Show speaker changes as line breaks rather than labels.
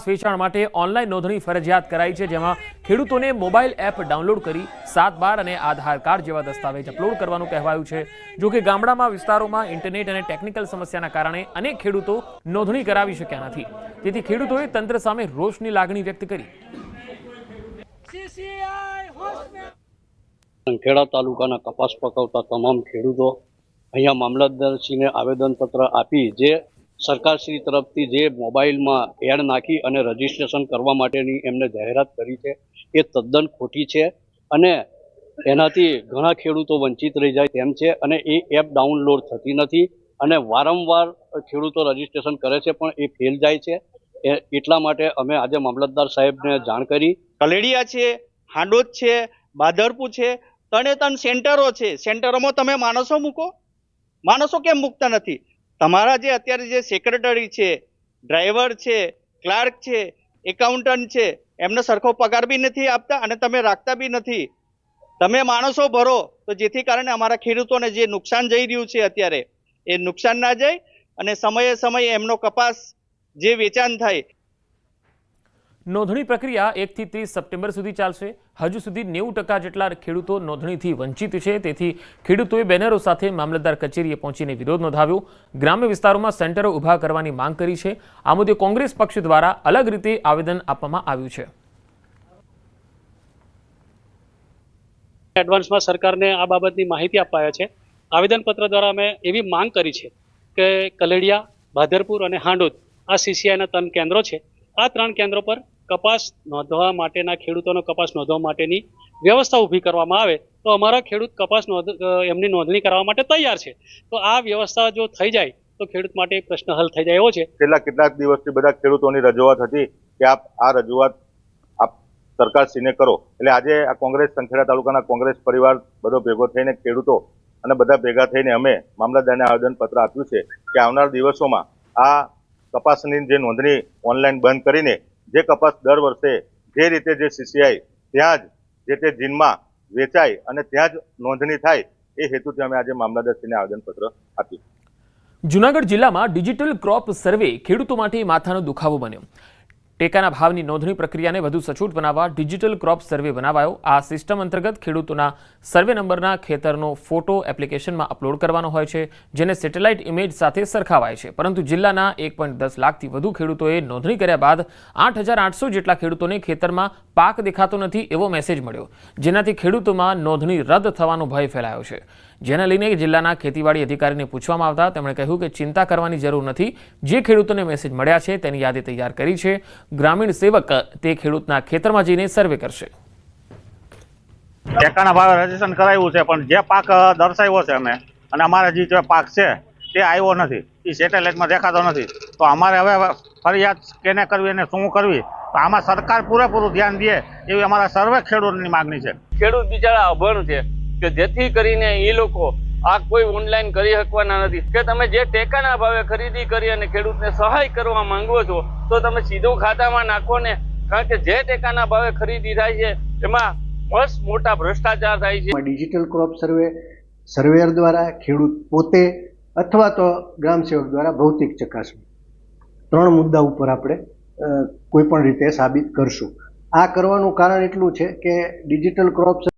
વેચાણ માટે ઓનલાઈન નોંધણી ફરજિયાત કરાઈ છે, જેમાં ખેડૂતોને મોબાઈલ એપ ડાઉનલોડ કરી 7/12 અને આધાર કાર્ડ જેવા દસ્તાવેજ અપલોડ કરવાનું કહેવાયું છે। જો કે ગામડામાં વિસ્તારોમાં ઇન્ટરનેટ અને ટેકનિકલ સમસ્યાના કારણે અનેક ખેડૂતો નોંધણી કરાવી શક્યા નથી, તેથી ખેડૂતોએ તંત્ર સામે રોષની લાગણી વ્યક્ત કરી।
સંખેડા તાલુકાના કપાસ પકવતા તમામ ખેડૂતો અહીંયા મામલતદારશ્રીને આવેદનપત્ર આપી જે સરકારશ્રી તરફથી જે મોબાઈલમાં એડ નાખી અને રજીસ્ટ્રેશન કરવા માટેની એમને જાહેરાત કરી છે એ તદ્દન ખોટી છે અને એનાથી ઘણા ખેડૂતો વંચિત રહી જાય તેમ છે અને એ એપ ડાઉનલોડ થતી નથી અને વારંવાર ખેડૂતો રજીસ્ટ્રેશન કરે છે પણ એ ફેલ જાય છે। એટલા માટે અમે આજે મામલતદાર સાહેબને જાણ કરી।
કલેડિયા છે, હાંડોદ છે, બાદરપુર છે, ત્રણે સેન્ટરો છે। સેન્ટરોમાં તમે માણસો મૂકો, માણસો કેમ મૂકતા નથી? તમારા જે અત્યારે જે સેક્રેટરી છે, ડ્રાઈવર છે, ક્લાર્ક છે, એકાઉન્ટન્ટ છે, એમને સરખો પગાર બી નથી આપતા અને તમે રાખતા બી નથી। તમે માણસો ભરો તો જેથી કારણે અમારા ખેડૂતોને જે નુકસાન જઈ રહ્યું છે અત્યારે એ નુકસાન ના જાય અને સમયે સમયે એમનો કપાસ જે વેચાણ થાય।
નોંધણી પ્રક્રિયા 1 થી 30 સપ્ટેમ્બર સુધી ચાલશે। હજુ સુધી 90% જેટલા ખેડૂતો નોંધણીથી વંચિત છે, તેથી ખેડૂતોએ બેનરો સાથે મામલતદાર કચેરીએ પહોંચીને વિરોધ નોંધાવ્યો। ગ્રામ્ય વિસ્તારોમાં સેન્ટરો ઊભા કરવાની માંગ કરી છે। આ મુદ્દે કોંગ્રેસ પક્ષ દ્વારા અલગ રીતે આવેદન આપવામાં આવ્યું છે।
એડવાન્સમાં સરકારને આ બાબતની માહિતી અપાયા છે। આવેદનપત્ર દ્વારા અમે એવી માંગ કરી છે કે કલેડિયા, બાદરપુર અને હાંડોદ આ સીસીઆઈના 3 કેન્દ્રો છે। આ 3 કેન્દ્રો પર કપાસ નોંધવા માટેના ખેડૂતોનો કપાસ નોંધવા માટેની વ્યવસ્થા ઊભી કરવામાં આવે તો અમારા ખેડૂત કપાસ એમની નોંધણી કરવા માટે તૈયાર છે। તો આ વ્યવસ્થા જો થઈ જાય તો ખેડૂત માટે પ્રશ્ન હલ થઈ જાય એવો છે।
છેલ્લા કેટલાક દિવસથી બધા ખેડૂતોની રજૂઆત હતી કે આ રજૂઆત આપ સરકારશ્રીને કરો, એટલે આજે આ કોંગ્રેસ સંખેડા તાલુકાના કોંગ્રેસ પરિવાર બધો ભેગો થઈને ખેડૂતો અને બધા ભેગા થઈને અમે મામલતદારને આવેદનપત્ર આપ્યું છે કે આવનાર દિવસોમાં આ કપાસની જે નોંધણી ઓનલાઈન બંધ કરીને જે કપાસ દર વર્ષે જે રીતે જે સીસીઆઈ ત્યાં જ જે તે જીનમાં વેચાય અને ત્યાં જ નોંધણી થાય એ હેતુથી અમે આજે મામલતદારશ્રીને આવેદનપત્ર આપ્યું।
જૂનાગઢ જિલ્લામાં ડિજિટલ ક્રોપ સર્વે ખેડૂતો માટે માથાનો દુખાવો બન્યો। ટેકાના ભાવની નોંધણી પ્રક્રિયાને વધુ સચોટ બનાવવા ડિજિટલ ક્રોપ સર્વે બનાવાયો। આ સિસ્ટમ અંતર્ગત ખેડૂતોના સર્વે નંબરના ખેતરનો ફોટો એપ્લિકેશનમાં અપલોડ કરવાનો હોય છે, જેને સેટેલાઇટ ઇમેજ સાથે સરખાવાય છે। પરંતુ જિલ્લાના 1.10 લાખથી વધુ ખેડૂતોએ નોંધણી કર્યા બાદ 8,800 જેટલા ખેડૂતોને ખેતરમાં પાક દેખાતો નથી એવો મેસેજ મળ્યો, જેનાથી ખેડૂતોમાં નોંધણી રદ થવાનો ભય ફેલાયો છે। જેને લઈને જિલ્લાના ખેતીવાડી અધિકારીને પૂછવામાં આવતા તેમણે કહ્યું કે ચિંતા કરવાની જરૂર નથી, જે ખેડૂતોને મેસેજ મળ્યા છે તેની યાદી તૈયાર કરી છે। ગ્રામીણ સેવક તે ખેડૂતના ખેતરમાં જઈને સર્વે કરશે।
ટેકાના ભાવે રજીસ્ટ્રેશન કરાવ્યું છે, પણ જે પાક દર્શાવ્યો છે અમે અને અમારા જે પાક છે તે આવ્યો નથી, એ સેટેલાઇટમાં દેખાતો નથી, તો અમારે હવે ફરિયાદ કેને કરવી અને શું કરવી, તો આમાં સરકાર પૂરેપૂરું ધ્યાન દે એવી અમારા સર્વે ખેડૂતોની માગણી છે।
ખેડૂત બિચારા અભણ છે કે જેથી કરીને એ લોકો આ કોઈ ઓનલાઈન કરી શકવાના નથી કે તમે જે ટેકાના ભાવે ખરીદી કરી અને ખેડૂતને સહાય કરવા માંગો છો તો તમે સીધું ખાતામાં નાખો ને, કારણ કે જે ટેકાના ભાવે ખરીદી થાય છે એમાં મોટા ભ્રષ્ટાચાર થાય છે।
ડિજિટલ ક્રોપ સર્વે સર્વેયર દ્વારા, ખેડૂત પોતે અથવા તો ગ્રામ સેવક દ્વારા ભૌતિક ચકાસણી 3 મુદ્દા ઉપર આપણે કોઈ પણ રીતે સાબિત કરશું। આ કરવાનું કારણ એટલું છે કે ડિજિટલ ક્રોપ